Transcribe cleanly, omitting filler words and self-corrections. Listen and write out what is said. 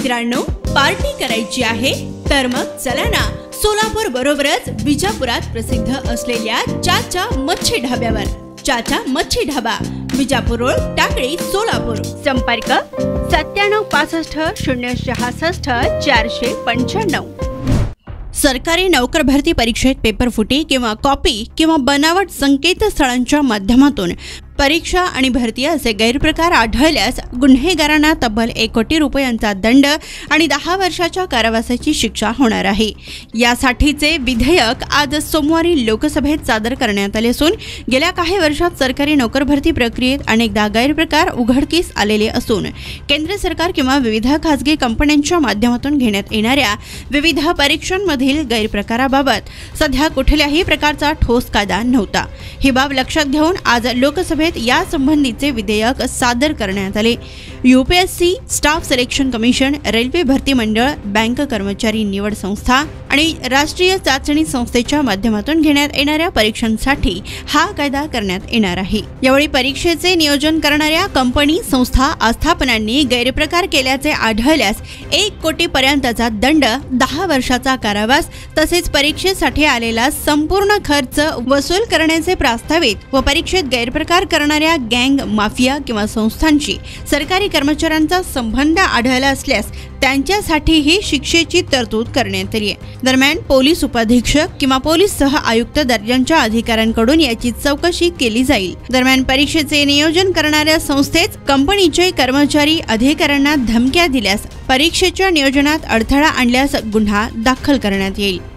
मित्रांनो, पार्टी करायची आहे तर मग चला ना, सोलापूर बरोबरच विजापुरात प्रसिद्ध असलेल्या चाचा मच्छी ढाब्यावर। चाचा मच्छी ढाबा, विजापूर रोड, टाकळी, सोलापूर। संपर्क 9765066495। सरकारी नोकर भरती परीक्षेत पेपर फुटी किंवा कॉपी किंवा बनावट संकेतस्थळांच्या माध्यमातून परीक्षा आणि भरती असे गैरप्रकार आढळल्यास गुन्हेगारांना तब्बल 1 कोटी रुपयांचा दंड आणि 10 वर्षाच्या कारावासाची शिक्षा होणार आहे। यासाठीचे विधेयक आज सोमवारी लोकसभेत सादर करण्यात आले असून गेल्या काही वर्षात सरकारी नोकर भरती प्रक्रियेत अनेकदा गैरप्रकार उघडकीस आलेले असून केंद्र सरकार किंवा विविध खासगी कंपन्यांच्या माध्यमातून घेण्यात येणाऱ्या विविध परीक्षांमधील गैरप्रकाराबाबत सध्या कुठल्याही प्रकारचा ठोस कायदा नव्हता। ही बाब लक्षात घेऊन आज लोकसभेत या संबंधीचे विधेयक सादर करण्यात आले। UPSC, staff selection commission, railway भरती मंडळ, बँक कर्मचारी निवड संस्था आणि राष्ट्रीय चाचणी संस्थेच्या माध्यमातून घेण्यात येणाऱ्या परीक्षांसाठी हा कायदा करण्यात येणार आहे। यावेळी परीक्षेचे नियोजन करणाऱ्या कंपनी, संस्था, आस्थापनांनी गैरप्रकार केल्याचे आढळल्यास 1 कोटी पर्यंतचा दंड, 10 वर्षाचा कारावास तसेच परीक्षेसाठी आलेला संपूर्ण खर्च वसूल करण्याचे प्रस्तावित व परीक्षेत गैरप्रकार करणाऱ्या गँग, माफिया किंवा संस्थांशी सरकारी कर्मचाऱ्यांचा संबंध आढळला असल्यास त्यांच्यासाठीही शिक्षेची तरतूद करण्यात आली आहे। दरम्यान पोलीस उपाधीक्षक किंवा पोलीस सह आयुक्त दर्जाच्या अधिकाऱ्यांकडून याची चौकशी केली जाईल। दरम्यान परीक्षेचे नियोजन करणाऱ्या संस्थेत कंपनीचे कर्मचारी अधिकाऱ्यांना धमक्या दिल्यास, परीक्षेच्या नियोजनात अडथळा आणल्यास गुन्हा दाखल करण्यात येईल।